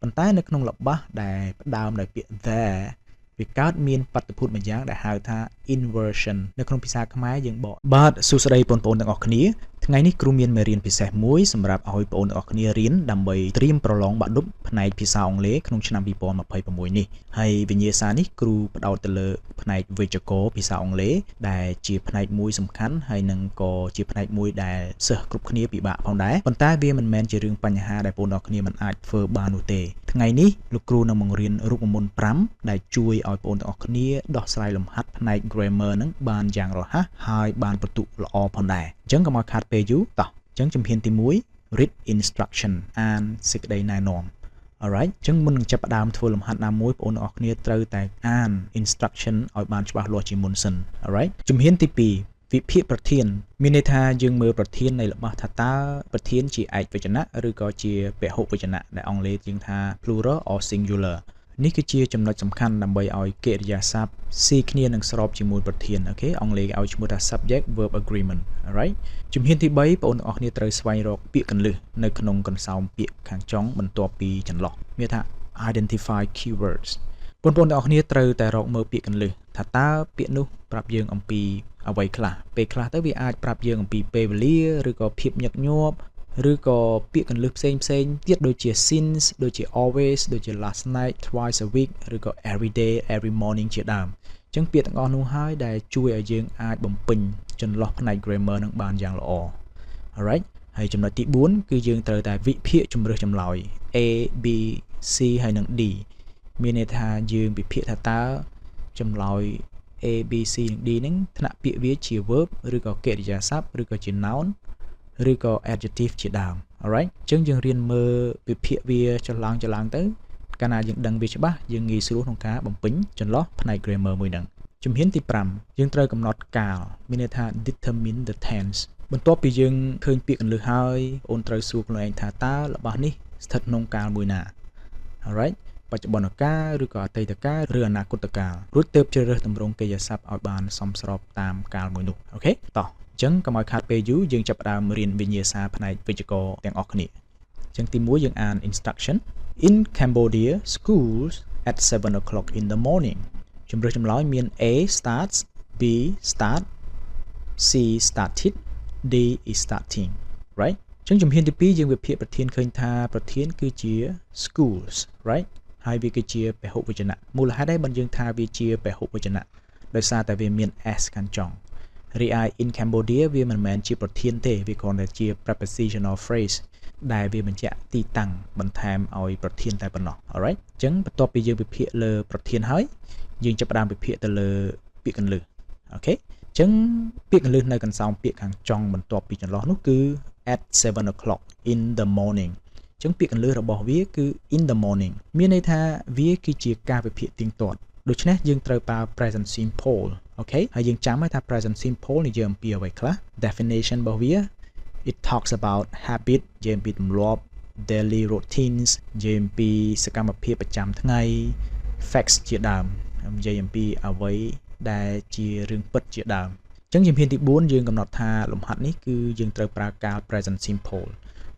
ប៉ុន្តែនៅក្នុងរបស់ដែលផ្ដើមដោយពាក្យ there វាកើតមានបាតុភូតម្យ៉ាងដែលហៅថា inversion នៅក្នុងភាសាខ្មែរយើងបកបាទសួស្តីបងប្អូនទាំងអស់គ្នាថ្ងៃនេះគ្រូមានមេរៀនពិសេសមួយសម្រាប់ឲ្យបងប្អូនទាំងអស់គ្នារៀនដើម្បីត្រៀមប្រឡងបាក់ឌុបផ្នែកភាសាអង់គ្លេសក្នុងឆ្នាំ2026នេះហើយវិញ្ញាសានេះគ្រូផ្ដោតទៅលើផ្នែកវេយ្យាករណ៍ភាសាអង់គ្លេសដែលជាផ្នែកមួយសំខាន់ហើយនឹងក៏ជាផ្នែកមួយដែលសិស្សគ្រប់គ្នាពិបាកផងដែរប៉ុន្តែវាមិនមែនជារឿងបញ្ហាដែលបងប្អូនទាំងអស់គ្នាមិនអាចធ្វើបាននោះទេថ្ងៃនេះលោកគ្រូនឹងបង្រៀនរូបមន្ត5ដែលជួយឲ្យបងប្អូនទាំងអស់គ្នាដោះស្រាយលំហាត់ផ្នែក grammar នឹងបានយ៉ាងរហ័សហើយបានបន្ទុកល្អផងដែរអញ្ចឹងកុំឲ្យខាតពេលយូរតោះអញ្ចឹងជំហានទី1 read instruction អានសេចក្តីណែនាំ alright អញ្ចឹងមុននឹងចាប់ផ្ដើមធ្វើលំហាត់ណាមួយបងប្អូនទាំងអស់គ្នាត្រូវតែអាន instruction ឲ្យបានច្បាស់លាស់ជាមុនសិន alright ជំហានទី2វិភាគប្រធានមានន័យថាយើងមើលប្រធាននៃរបស់ថាតើប្រធានជាឯកវចនៈឬក៏ជាពហុវចនៈដែលអង់គ្លេសយើងថា plural or singular នេះគឺជាចំណុចសំខាន់ដើម្បីឲ្យកិរិយាសព្ទស៊ីគ្នានឹងស្របជាមួយប្រធានអូខេអង់គ្លេសឲ្យឈ្មោះថា subject verb agreement alright ជំហានទី3បងប្អូនទាំងអស់គ្នាត្រូវស្វែងរកពាក្យកន្លឹះនៅក្នុងកន្សោមពាក្យខាងចុងបន្ទាប់ពីចន្លោះមានថា identify keywords បងប្អូនទាំងអស់គ្នាត្រូវតែរកមើលពាក្យកន្លឹះថាតើពាក្យនោះប្រាប់យើងអំពីអ្វីខ្លះពេលខ្លះទៅវាអាចប្រាប់យើងអំពីពេលវេលាឬក៏ភាពញឹកញាប់ឬក៏ពាក្យកន្លឹះផ្សេងទៀតដូចជា since ដូចជា always ដូចជា last night twice a week ឬក៏ every day every morning ជាដើមអញ្ចឹងពាក្យទាំងអស់នោះហើយដែលជួយឲ្យយើងអាចបំពេញចន្លោះផ្នែក grammar នឹងបានយ៉ាងល្អ alright ហើយចំណុចទី4គឺយើងត្រូវតែវិភាគជំរើសចម្លើយ A B C ហើយនិង D មានន័យថាយើងវិភាគថាតើចម្លើយ A B C និង D ហ្នឹងថ្នាក់ពាក្យវាជា verb ឬក៏កិរិយាសព្ទឬក៏ជា noun ឬក៏ adjective ជាដើម alright អញ្ចឹងយើងរៀនមើលវិភាគវាចន្លងទៅកាលណាយើងដឹងវាច្បាស់យើងងាយស្រួលក្នុងការបំពេញចន្លោះផ្នែក grammar មួយហ្នឹងជំហានទី5យើងត្រូវកំណត់កាលមានន័យថា determine the tense បន្ទាប់ពីយើងឃើញពាក្យកន្លឹះហើយអូនត្រូវសួរខ្លួនឯងថាតើរបស់នេះស្ថិតក្នុងកាលមួយណា alright បច្ចុប្បន្នកាលឬក៏អតីតកាលឬអនាគតកាលរួចទើបជ្រើសរើសទម្រង់កិរិយាសព្ទឲ្យបានសមស្របតាមកាលមួយនោះអូខេតោះអញ្ចឹងកុំឲ្យខាតពេលយូរយើងចាប់ផ្ដើមរៀនវិញ្ញាសាផ្នែកវេយ្យាករណ៍ទាំងអស់គ្នាអញ្ចឹងទី1យើងអាន instruction in Cambodia schools at 7 o'clock in the morning ជំរើសចម្លើយមាន A starts B start C started D is starting right អញ្ចឹងជំហានទី2យើងវិភាគប្រធានឃើញថាប្រធានគឺជា schools right ហើយវាគឺជាពហុវចនៈមូលហេតុអីបានយើងថាវាជាពហុវចនៈដោយសារតែវាមាន s ខាងចុងរីឯ in Cambodia វាមិនមែនជាប្រធានទេវាគ្រាន់តែជា prepositional phrase ដែលវាបញ្ជាក់ទីតាំងបន្ថែមឲ្យប្រធានតែប៉ុណ្ណោះ alright អញ្ចឹងបន្ទាប់ពីយើងវិភាគលើប្រធានហើយយើងចាប់ផ្ដើមវិភាគទៅលើពាក្យកន្លឹះអូខេអញ្ចឹងពាក្យកន្លឹះនៅកន្សោមពាក្យខាងចុងបន្ទាប់ពីចន្លោះនោះគឺ at 7 o'clock in the morning អញ្ចឹងពាក្យកន្លឹះរបស់វាគឺ in the morning មានន័យថាវាគឺជាការវិភាគទៀងទាត់ដូច្នេះយើងត្រូវប្រើ present simple អូខេហើយយើងចាំឲ្យថា present simple និយាយអំពីអ្វីខ្លះ definition របស់វា it talks about habit និយាយអំពីទម្លាប់ daily routines និយាយអំពីសកម្មភាពប្រចាំថ្ងៃ facts ជាដើមនិយាយអំពីអ្វីដែលជារឿងពិតជាដើមអញ្ចឹងជំហានទី4យើងកំណត់ថាលំហាត់នេះគឺយើងត្រូវប្រើកាល present simple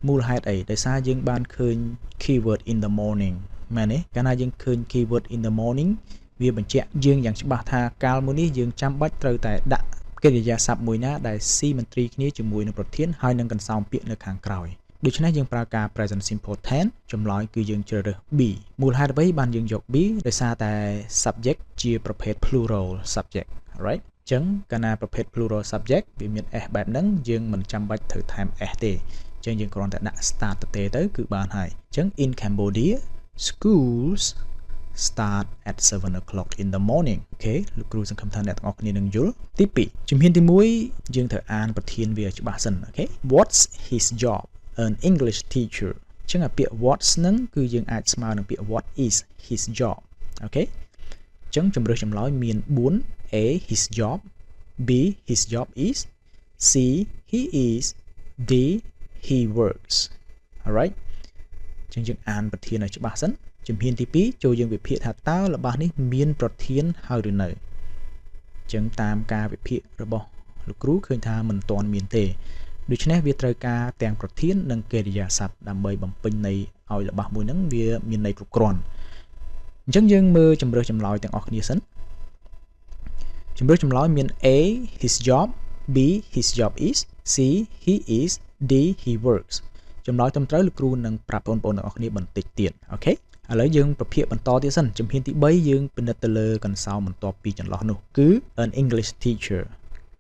មូលហេតុអីដោយសារយើងបានឃើញ keyword in the morning មែនទេកាលណាយើងឃើញ keyword in the morning វាបញ្ជាក់យើងយ៉ាងច្បាស់ថាកាលមួយនេះយើងចាំបាច់ត្រូវតែដាក់កិរិយាសព្ទមួយណាដែលស៊ីមន្ត្រីគ្នាជាមួយនឹងប្រធានហើយនឹងកន្សោមពាក្យនៅខាងក្រោយដូច្នេះយើងប្រើការ present simple tense ចម្លើយគឺយើងជ្រើសរើស B មូលហេតុអ្វីបានយើងយក B ដោយសារតែ subject ជាប្រភេទ plural subject right អញ្ចឹងកាលណាប្រភេទ plural subject វាមាន s បែបហ្នឹងយើងមិនចាំបាច់ត្រូវថែម s ទេអញ្ចឹងយើងគ្រាន់តែដាក់ start ទៅគឺបានហើយអញ្ចឹង in Cambodia schools start at 7 o'clock in the morning អូខេលោកគ្រូសង្ឃឹមថាអ្នកទាំងអស់គ្នានឹងយល់ទី2ជំហានទី1យើងត្រូវអានប្រធានវាច្បាស់សិនអូខេ What's his job an English teacher អញ្ចឹងពាក្យ what's ហ្នឹងគឺយើងអាចស្មើនឹងពាក្យ what is his job អូខេអញ្ចឹងជំរើសចម្លើយមាន4 A his job B his job is C he is D he works alright អញ្ចឹងយើងអានប្រធានឲ្យច្បាស់សិនជំហានទី2ចូលយើងវិភាគថាតើរបស់នេះមានប្រធានហើយឬនៅអញ្ចឹងតាមការវិភាគរបស់លោកគ្រូឃើញថាមិនទាន់មានទេ ដូច្នេះវាត្រូវការទាំងប្រធាននិងកិរិយាសព្ទដើម្បីបំពេញន័យឲ្យរបស់មួយហ្នឹងវាមានន័យគ្រប់គ្រាន់អញ្ចឹងយើងមើលជំរើសចម្លើយទាំងអស់គ្នាសិនជំរើសចម្លើយមាន A his job B his job is C he is D he works ចម្លើយត្រឹមត្រូវលោកគ្រូនឹងប្រាប់បងប្អូនទាំងអស់គ្នាបន្តិចទៀតអូខេឥឡូវយើងប្រភាគបន្តទៀតសិនជំហានទី3យើងពិនិត្យទៅលើកន្សោមបន្ទាប់ពីចន្លោះនោះគឺ an English teacher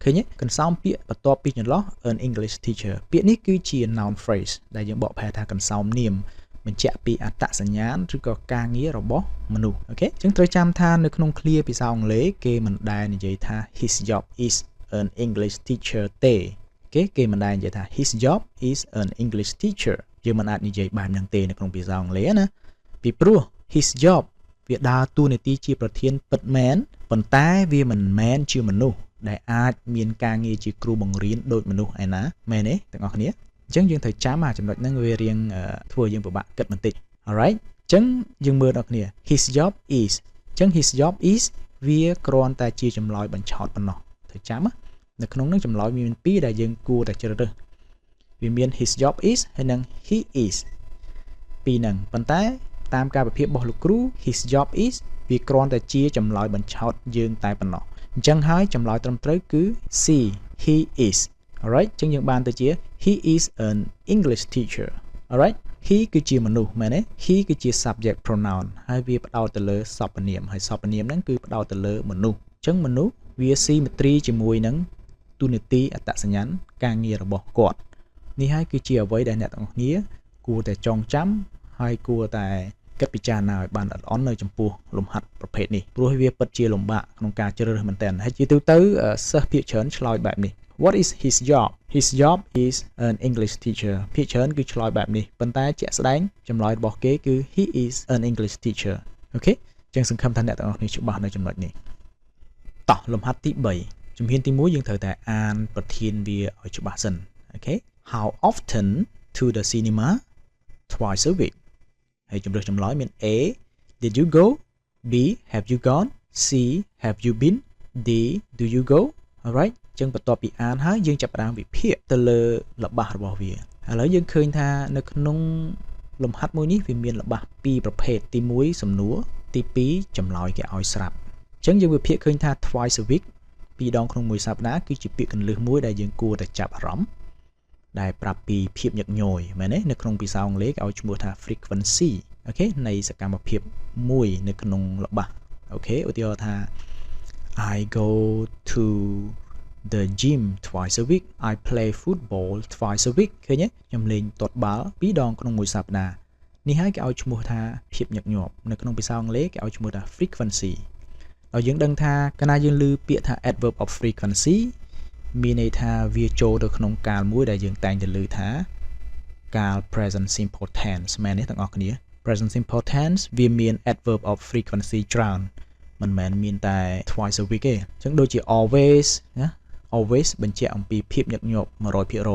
ឃើញទេកន្សោមពាក្យបន្ទាប់ពីចន្លោះ an English teacher ពាក្យនេះគឺជា noun phrase ដែលយើងបកប្រែថាកន្សោមនាមបញ្ជាក់ពីអត្តសញ្ញាណឬក៏ការងាររបស់មនុស្សអូខេអញ្ចឹងត្រូវចាំថានៅក្នុងឃ្លាភាសាអង់គ្លេសគេមិនដែលនិយាយថា his job is an English teacher ទេគេមិនដែលនិយាយថា his job is an English teacher យើងមិនអាចនិយាយបែបហ្នឹងទេនៅក្នុងភាសាអង់គ្លេសណាពីព្រោះ his job វាដើរតួនាទីជាប្រធានពិតមែនប៉ុន្តែវាមិនមែនជាមនុស្សដែលអាចមានការងារជាគ្រូបង្រៀនដូចមនុស្សឯណាមែនទេទាំងអស់គ្នាអញ្ចឹងយើងត្រូវចាំចំណុចហ្នឹងវារៀងធ្វើយើងពិបាកគិតបន្តិច alright អញ្ចឹងយើងមើលដល់គ្នា his job is អញ្ចឹង his job is វាគ្រាន់តែជាចម្លើយបញ្ឆោតប៉ុណ្ណោះត្រូវចាំនៅក្នុងហ្នឹងចម្លើយមាន2ដែលយើងគួរតែជ្រើសរើសវាមាន his job is ហើយនិង he is ពីរហ្នឹងប៉ុន្តែតាមការវិភាគរបស់លោកគ្រូ his job is វាគ្រាន់តែជាចម្លើយបញ្ឆោតយើងតែប៉ុណ្ណោះអញ្ចឹងហើយចម្លើយត្រឹមត្រូវគឺ C he is alright អញ្ចឹងយើងបានទៅជា he is an English teacher alright he គឺជាមនុស្សមែនទេ he គឺជា subject pronoun ហើយវាផ្ដោតទៅលើសព្វនាមហើយសព្វនាមហ្នឹងគឺផ្ដោតទៅលើមនុស្សអញ្ចឹងមនុស្សវា symmetry ជាមួយនឹងទូនាទីអត្តសញ្ញាណការងាររបស់គាត់នេះហើយគឺជាអ្វីដែលអ្នកទាំងអស់គ្នាគួរតែចងចាំហើយគួរតែគិតពិចារណាឲ្យបានល្អិតល្អន់នៅចំពោះលំហាត់ប្រភេទនេះព្រោះវាពិតជាលំបាកក្នុងការជ្រើសរើសមែនទែនហើយជាទូទៅសិស្សភាគច្រើនឆ្លើយបែបនេះ What is his job? His job is an English teacher ភាគច្រើនគឺឆ្លើយបែបនេះប៉ុន្តែជាក់ស្ដែងចម្លើយរបស់គេគឺ he is an English teacher អូខេចឹងសង្ឃឹមថាអ្នកទាំងអស់គ្នាច្បាស់នៅចំណុចនេះតោះលំហាត់ទី3ជំហានទី1យើងត្រូវតែអានប្រធានវាឲ្យច្បាស់សិនអូខេ How often to the cinema? Twice a week ហើយជំរើសចម្លើយមាន A Did you go? B Have you gone? C Have you been? D Do you go? Alright ចឹងបន្ទាប់ពីអានហើយយើងចាប់ផ្ដើមវិភាគទៅលើល្បះរបស់វាឥឡូវយើងឃើញថានៅក្នុងលំហាត់មួយនេះវាមានល្បះ2ប្រភេទទី1សំណួរទី2ចម្លើយគេឲ្យស្រាប់អញ្ចឹងយើងវិភាគឃើញថា twice a week 2ដងក្នុងមួយសប្តាហ៍គឺជាពាក្យកន្លឹះមួយដែលយើងគួរតែចាប់អារម្មណ៍ដែលប្រាប់ពីភាពញឹកញយមែនទេនៅក្នុងភាសាអង់គ្លេសគេឲ្យឈ្មោះថា frequency អូខេនៃសកម្មភាពមួយនៅក្នុងល្បះអូខេឧទាហរណ៍ថា I go to the gym twice a week I play football twice a week ឃើញទេខ្ញុំលេងទាត់បាល់2ដងក្នុងមួយសប្តាហ៍នេះហើយគេឲ្យឈ្មោះថាភាពញឹកញាប់នៅក្នុងភាសាអង់គ្លេសគេឲ្យឈ្មោះថា frequency ហើយយើងដឹងថាកាលណាយើងឮពាក្យថា adverb of frequency មានន័យថាវាចូលទៅក្នុងកាលមួយដែលយើងតែងតែឮថាកាល present simple tense មែនទេទាំងអស់គ្នា present simple tense វាមាន adverb of frequency ច្រើនមិនមែនមានតែ twice a week ទេអញ្ចឹងដូចជា always ណា always បញ្ជាក់អំពីភាពញឹកញាប់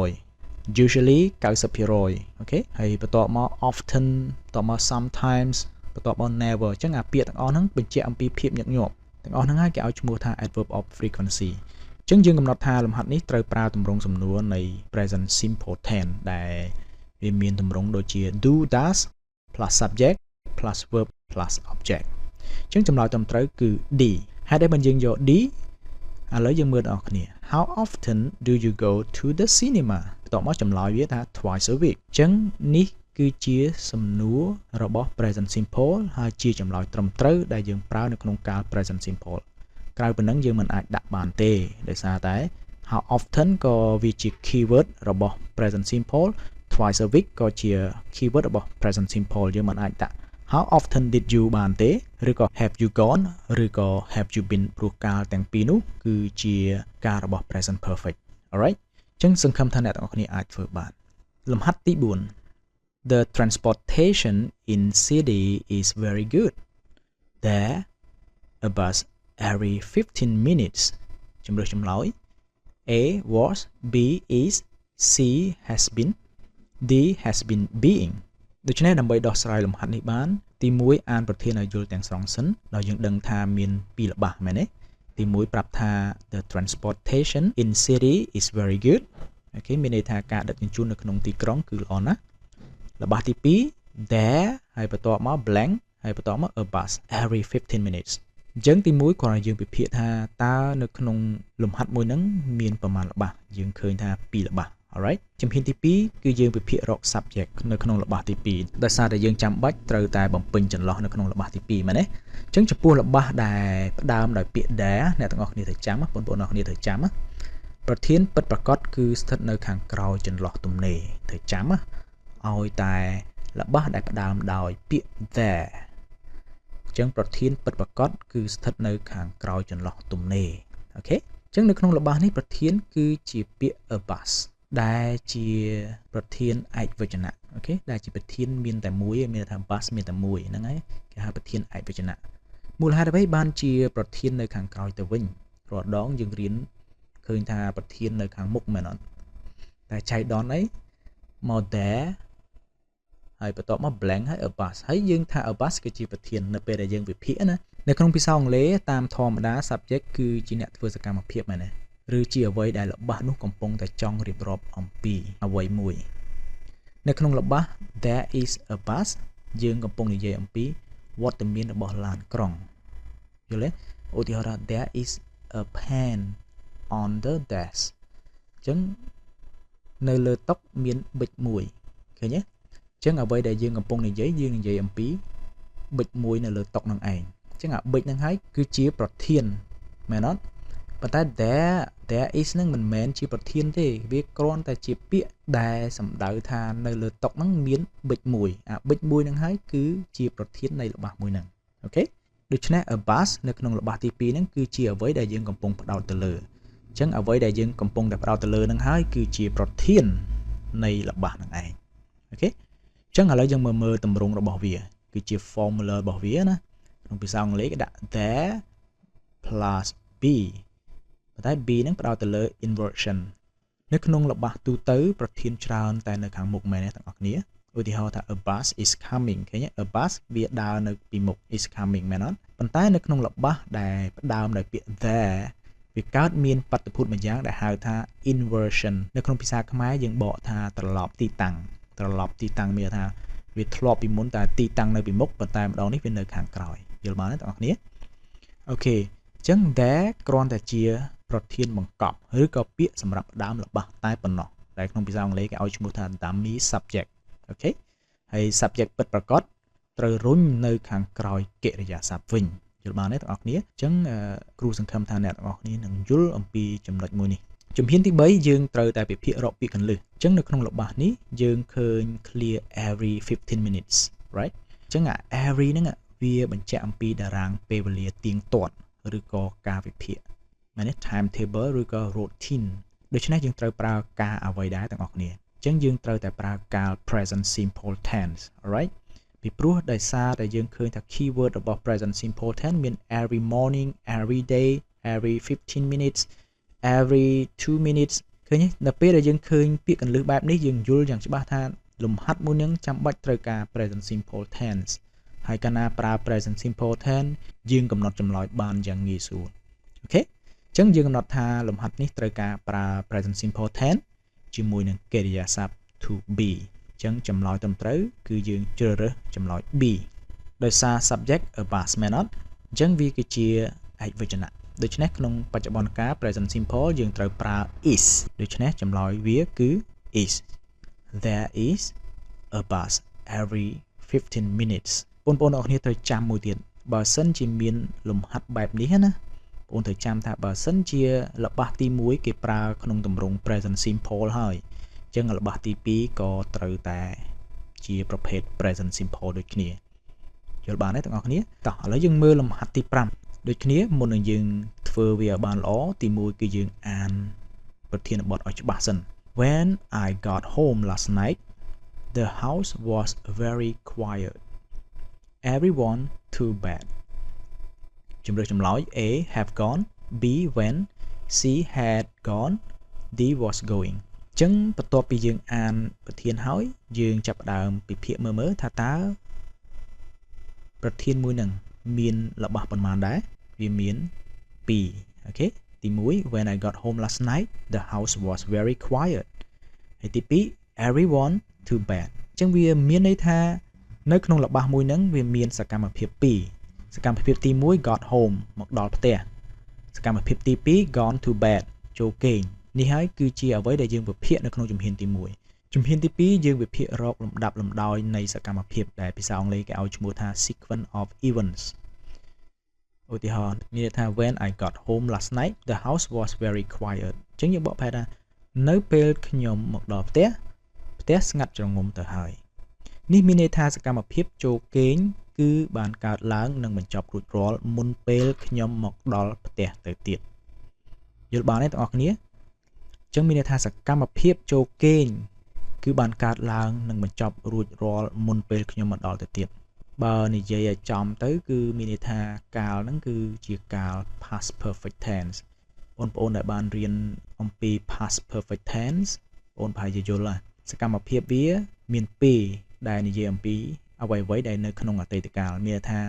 100% usually 90%អូខេហើយបន្ទាប់មក often បន្ទាប់មក sometimes បន្ទាប់មក never អញ្ចឹងអាពាក្យទាំងអស់ហ្នឹងបញ្ជាក់អំពីភាពញឹកញាប់ទាំងអស់ហ្នឹងហើយគេឲ្យឈ្មោះថា adverb of frequency អញ្ចឹងយើងកំណត់ថាលំហាត់នេះត្រូវប្រើទម្រង់សំណួរនៃ present simple tense ដែលវាមានទម្រង់ដូចជា do does plus subject plus verb plus object អញ្ចឹងចម្លើយត្រឹមត្រូវគឺ D ហើយដែលបើយើងយក D ឥឡូវយើងមើលដល់គ្នា How often do you go to the cinema បន្ទាប់មកចម្លើយវាថា twice a week អញ្ចឹងនេះគឺជាសំណួររបស់ present simple ហើយជាចម្លើយត្រឹមត្រូវដែលយើងប្រើនៅក្នុងកាល present simple ក្រៅពីហ្នឹងយើងមិនអាចដាក់បានទេដោយសារតែ how often ក៏វាជា keyword របស់ present simple twice a week ក៏ជា keyword របស់ present simple យើងមិនអាចដាក់ how often did you បានទេឬក៏ have you gone ឬក៏ have you been ព្រោះកាលទាំងពីរនោះគឺជាការរបស់ present perfect alright អញ្ចឹងសង្ឃឹមថាអ្នកទាំងអស់គ្នាអាចធ្វើបានលំហាត់ទី4 The transportation in city is very good there a bus every 15 minutes ជំរើសចម្លើយ A was B is C has been D has been being ដូច្នេះដើម្បីដោះស្រាយលំហាត់នេះបានទី1អានប្រធានឲ្យយល់ទាំងស្រុងសិនដោយយើងដឹងថាមានពីរល្បះមែនទេទី1ប្រាប់ថា the transportation in city is very good អូខេមានន័យថាការដឹកជញ្ជូននៅក្នុងទីក្រុងគឺល្អណាស់របស់ទី2 there ហើយបន្ទាប់មក blank ហើយបន្ទាប់មក a bus every 15 minutes អញ្ចឹងទី1គ្រាន់តែយើងពិភាក្សាថាតើនៅក្នុងលំហាត់មួយហ្នឹងមានប្រមាណរបស់យើងឃើញថា2របស់ alright ជំហានទី2គឺយើងពិភាក្សារក subject នៅក្នុងរបស់ទី2ដោយសារតែយើងចាំបាច់ត្រូវតែបំពេញចន្លោះនៅក្នុងរបស់ទី2មែនទេអញ្ចឹងចំពោះរបស់ដែលផ្ដើមដោយពាក្យ there អ្នកទាំងអស់គ្នាត្រូវចាំបងប្អូនទាំងអស់គ្នាត្រូវចាំប្រធានពិតប្រាកដគឺស្ថិតនៅខាងក្រោយចន្លោះទំនេរត្រូវចាំឲ្យតែរបស់ដែលផ្ដើមដោយពាក្យ there អញ្ចឹងប្រធានពិតប្រាកដគឺស្ថិតនៅខាងក្រោយចន្លោះទំនេរអូខេអញ្ចឹងនៅក្នុងរបស់នេះប្រធានគឺជាពាក្យ a bus ដែលជាប្រធានឯកវចនៈអូខេដែលជាប្រធានមានតែមួយមានថា bus មានតែមួយហ្នឹងហើយគេហៅប្រធានឯកវចនៈមូលហេតុអ្វីបានជាប្រធាននៅខាងក្រោយទៅវិញរាល់ដងយើងរៀនឃើញថាប្រធាននៅខាងមុខមែនអត់តែចៃដន្យអីមក there ហើយបន្ទាប់មក blank ហើយ a bus ហើយយើងថា a bus គឺជាប្រធាននៅពេលដែលយើងវិភាគណានៅក្នុងភាសាអង់គ្លេសតាមធម្មតា subject គឺជាអ្នកធ្វើសកម្មភាពមែនទេឬជាអ្វីដែលរបស់នោះកំពុងតែចង់រៀបរាប់អំពីអ្វីមួយនៅក្នុងរបស់ there is a bus យើងកំពុងនិយាយអំពីវត្តមានរបស់ឡានក្រុងយល់ទេឧទាហរណ៍ថា there is a pen on the desk អញ្ចឹងនៅលើតុមានប៊ិចមួយឃើញទេអញ្ចឹងអ្វីដែលយើងកំពុងនិយាយយើងនិយាយអំពីប៊ិចមួយនៅលើតុនឹងឯងអញ្ចឹងអាប៊ិចហ្នឹងហើយគឺជាប្រធានមែនអត់ប៉ុន្តែ there is ហ្នឹងមិនមែនជាប្រធានទេវាគ្រាន់តែជាពាក្យដែលសំដៅថានៅលើតុហ្នឹងមានប៊ិចមួយអាប៊ិចមួយហ្នឹងហើយគឺជាប្រធាននៃរបស់មួយហ្នឹងអូខេដូច្នេះ a bus នៅក្នុងរបស់ទី2ហ្នឹងគឺជាអ្វីដែលយើងកំពុងផ្ដោតទៅលើអញ្ចឹងអ្វីដែលយើងកំពុងតែផ្ដោតទៅលើហ្នឹងហើយគឺជាប្រធាននៃរបស់ហ្នឹងឯងអូខេអញ្ចឹងឥឡូវយើងមើលទម្រង់របស់វាគឺជា formula របស់វាណាក្នុងភាសាអង់គ្លេសគេដាក់ there plus b ប៉ុន្តែ b ហ្នឹងផ្ដោតទៅលើ inversion នៅក្នុងរបស់ទូទៅប្រធានច្រើនតែនៅខាងមុខមែនទេទាំងអស់គ្នាឧទាហរណ៍ថា a bus is coming ឃើញ a bus វាដើរនៅពីមុខ is coming មែនអត់ប៉ុន្តែនៅក្នុងរបស់ដែលផ្ដើមដោយពាក្យ there វាកើតមានបាតុភូតម្យ៉ាងដែលហៅថា inversion នៅក្នុងភាសាខ្មែរយើងបកថាត្រឡប់ទីតាំងមានថាវាធ្លាប់ពីមុនតែទីតាំងនៅពីមុខប៉ុន្តែម្ដងនេះវានៅខាងក្រោយយល់បានទេបងប្អូនអូខេអញ្ចឹង there គ្រាន់តែជាប្រធានបង្កប់ឬក៏ពាក្យសម្រាប់ផ្ដើមរបស់តែប៉ុណ្ណោះដែលក្នុងភាសាអង់គ្លេសគេឲ្យឈ្មោះថា dummy subject អូខេហើយ subject ពិតប្រាកដត្រូវរុញនៅខាងក្រោយកិរិយាសព្ទវិញយល់បានទេបងប្អូនអញ្ចឹងគ្រូសង្ឃឹមថាអ្នកទាំងអស់គ្នានឹងយល់អំពីចំណុចមួយនេះជំហានទី3យើងត្រូវតែពិភាក្សារកពាក្យកន្លឹះអញ្ចឹងនៅក្នុងរបស់នេះយើងឃើញ clear every 15 minutes right អញ្ចឹង every ហ្នឹងវាបញ្ជាក់អំពីតារាងពេលវេលាទៀងទាត់ឬក៏ការវិភាគមែនទេ timetable ឬក៏ routine ដូច្នេះយើងត្រូវប្រើការអ្វីដែរទាំងអស់គ្នាអញ្ចឹងយើងត្រូវតែប្រើការ present simple tense alright ពីព្រោះដោយសារតែយើងឃើញថា keyword របស់ present simple tense មាន every morning every day every 15 minutes every 2 minutes ឃើញទេដល់ពេលដែលយើងឃើញពាក្យកន្លឹះបែបនេះយើងយល់យ៉ាងច្បាស់ថាលំហាត់មួយនឹងចាំបាច់ត្រូវការ present simple tense ហើយកាលណាប្រើ present simple tense យើងកំណត់ចម្លើយបានយ៉ាងងាយស្រួលអូខេអញ្ចឹងយើងកំណត់ថាលំហាត់នេះត្រូវការប្រើ present simple tense ជាមួយនឹងកិរិយាសព្ទ to be អញ្ចឹងចម្លើយត្រឹមត្រូវគឺយើងជ្រើសរើសចម្លើយ B ដោយសារ subject a bus មែនអត់អញ្ចឹងវាគឺជាឯកវចនៈដូច្នេះក្នុងបច្ចុប្បន្នកាល present simple យើងត្រូវប្រើ is ដូច្នេះចម្លើយវាគឺ is there is a bus every 15 minutes បងប្អូនអរគ្នាត្រូវចាំមួយទៀតបើសិនជាមានលំហាត់បែបនេះណាបងត្រូវចាំថាបើសិនជារបស់ទី1គេប្រើក្នុងទម្រង់ present simple ហើយអញ្ចឹងរបស់ទី2ក៏ត្រូវតែជាប្រភេទ present simple ដូចគ្នាយល់បានទេទាំងអស់គ្នាតោះឥឡូវយើងមើលលំហាត់ទី5ដូចគ្នាមុននឹងយើងធ្វើវាឲ្យបានល្អទី1គឺយើងអានប្រធានបទឲ្យច្បាស់សិន When I got home last night the house was very quiet everyone to bed ជំរើសចម្លើយ A have gone B went C had gone D was going អញ្ចឹងបន្ទាប់ពីយើងអានប្រធានហើយយើងចាប់ផ្ដើមពិភាក្សាមើលថាតើប្រធានមួយនឹងមានរបស់ប៉ុន្មានដែរវាមាន2អូខេទី1 When I got home last night the house was very quiet ហើយទី2 everyone to bed អញ្ចឹងវាមានន័យថានៅក្នុងល្បះមួយហ្នឹងវាមានសកម្មភាព2សកម្មភាពទី1 got home មកដល់ផ្ទះសកម្មភាពទី2 gone to bed ចូលគេងនេះហើយគឺជាអ្វីដែលយើងវិភាគនៅក្នុងជំហានទី1ជំហានទី2យើងវិភាគរកលំដាប់លំដោយនៃសកម្មភាពដែលភាសាអង់គ្លេសគេឲ្យឈ្មោះថា sequence of events ឧទាហរណ៍មានន័យថា when I got home last night the house was very quiet អញ្ចឹងយើងបកប្រែថានៅពេលខ្ញុំមកដល់ផ្ទះស្ងាត់ជ្រងំទៅហើយនេះមានន័យថាសកម្មភាពចូលគេងគឺបានកើតឡើងនិងបញ្ចប់រួចរាល់មុនពេលខ្ញុំមកដល់ផ្ទះទៅទៀតយល់បានទេបងប្អូនគ្នាអញ្ចឹងមានន័យថាសកម្មភាពចូលគេងគឺបានកើតឡើងនិងបញ្ចប់រួចរាល់មុនពេលខ្ញុំមកដល់ទៅទៀតបើនិយាយឲ្យចំទៅគឺមានន័យថាកាលហ្នឹងគឺជាកាល past perfect tense បងប្អូនដែលបានរៀនអំពី past perfect tense បងប្រហែលជាយល់ហើយសកម្មភាពវាមាន2ដែលនិយាយអំពីអ្វីៗដែលនៅក្នុងអតីតកាលមានថា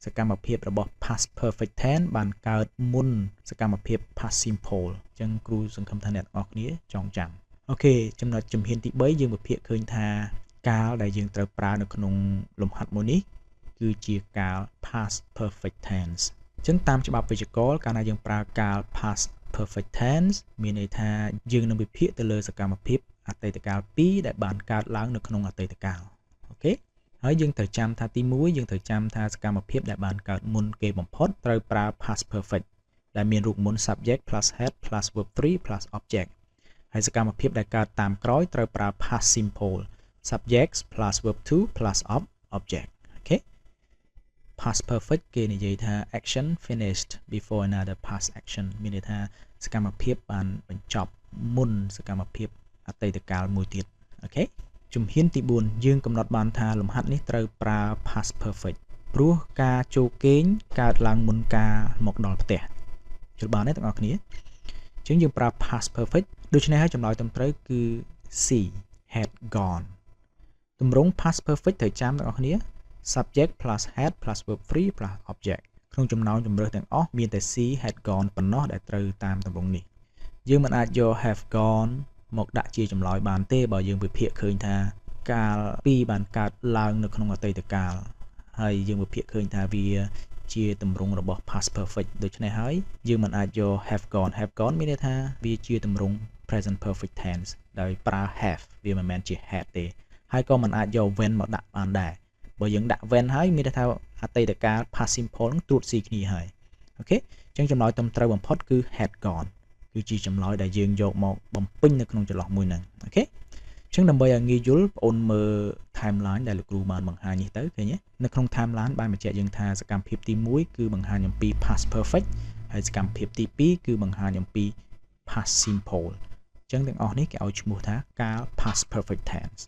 សកម្មភាពរបស់ past perfect tense បានកើតមុនសកម្មភាព past simple អញ្ចឹងគ្រូសង្ឃឹមថាអ្នកទាំងអស់គ្នាចងចាំអូខេចំណុចជំហានទី3យើងវិភាគឃើញថាកាលដែលយើងត្រូវប្រើនៅក្នុងលំហាត់មួយនេះគឺជាកាល past perfect tense អញ្ចឹងតាមច្បាប់វេយ្យាករណ៍កាលណាយើងប្រើកាល past perfect tense មានន័យថាយើងនឹងវិភាគទៅលើសកម្មភាពអតីតកាល2ដែលបានកើតឡើងនៅក្នុងអតីតកាលអូខេហើយយើងត្រូវចាំថាទី1យើងត្រូវចាំថាសកម្មភាពដែលបានកើតមុនគេបំផុតត្រូវប្រើ past perfect ដែលមានរូបមន្ត subject plus head plus verb 3 plus object ហើយសកម្មភាពដែលកើតតាមក្រោយត្រូវប្រើ past simple subjects plus verb 2 plus object អូខេ past perfect គេនិយាយថា action finished before another past action មានន័យថាសកម្មភាពបានបញ្ចប់មុនសកម្មភាពអតីតកាលមួយទៀតអូខេជំហានទី4យើងកំណត់បានថាលំហាត់នេះត្រូវប្រើ past perfect ព្រោះការចូលគេងកើតឡើងមុនការមកដល់ផ្ទះយល់បានទេទាំងអស់គ្នាអញ្ចឹងយើងប្រើ past perfect ដូច្នេះហើយចម្លើយត្រឹមត្រូវគឺ C had gone ទម្រង់ past perfect ត្រូវចាំទាំងអស់គ្នា subject plus had plus verb 3 plus object ក្នុងចំណោមជម្រើសទាំងអស់មានតែ C had gone ប៉ុណ្ណោះដែលត្រូវតាមទម្រង់នេះយើងមិនអាចយក have gone មកដាក់ជាចម្លើយបានទេបើយើងវិភាគឃើញថាកាល2បានកើតឡើងនៅក្នុងអតីតកាលហើយយើងវិភាគឃើញថាវាជាទម្រង់របស់ past perfect ដូច្នេះហើយយើងមិនអាចយក have gone មានន័យថាវាជាទម្រង់ present perfect tense ដោយប្រើ have វាមិនមែនជា had ទេហើយក៏មិនអាចយក when មកដាក់បានដែរបើយើងដាក់ when ហើយមានន័យថាអតីតកាល past simple នឹងត្រួតស៊ីគ្នាហើយអូខេអញ្ចឹងចម្លើយត្រឹមត្រូវបំផុតគឺ had gone គឺជាចម្លើយដែលយើងយកមកបំពេញនៅក្នុងចន្លោះមួយហ្នឹងអូខេអញ្ចឹងដើម្បីឲ្យងាយយល់បងអូនមើល timeline ដែលលោកគ្រូបានបង្ហាញនេះទៅឃើញទេនៅក្នុង timeline បានបញ្ជាក់យើងថាសកម្មភាពទី1គឺបង្ហាញអំពី past perfect ហើយសកម្មភាពទី2គឺបង្ហាញអំពី past simple អញ្ចឹងទាំងអស់នេះគេឲ្យឈ្មោះថាកាល past perfect tense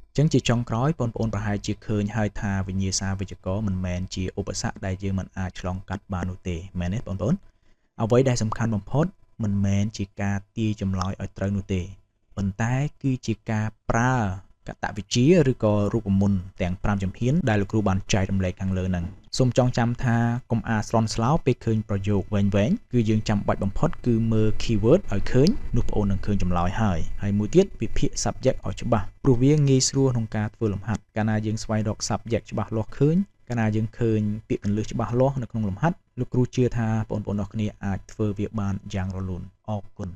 អញ្ចឹងជាចុងក្រោយបងប្អូនប្រហែលជាឃើញហើយថាវិញ្ញាសាវេយ្យាករណ៍មិនមែនជាឧបសគ្គដែលយើងមិនអាចឆ្លងកាត់បាននោះទេមែនទេបងប្អូនអ្វីដែលសំខាន់បំផុតមិនមែនជាការទាយចម្លើយឲ្យត្រូវនោះទេប៉ុន្តែគឺជាការប្រើកតវិជ្ជាឬក៏រូបមន្តទាំង5ជំហានដែលលោកគ្រូបានចែករំលែកខាងលើហ្នឹងសូមចងចាំថាកុំអាស្រន់ស្លោពេលឃើញប្រយោគវែងៗគឺយើងចាំបាច់បំផុតគឺមើល keyword ឲ្យឃើញនោះបងអូននឹងឃើញចម្លើយហើយមួយទៀតវិភាគ subject ឲ្យច្បាស់ព្រោះវាងាយស្រួលក្នុងការធ្វើលំហាត់កាលណាយើងស្វែងរក subject ច្បាស់លាស់ឃើញកាលណាយើងឃើញពាក្យកន្លឹះច្បាស់លាស់នៅក្នុងលំហាត់លោកគ្រូជឿថាបងប្អូនអរគ្នាអាចធ្វើវាបានយ៉ាងរលូនអរគុណ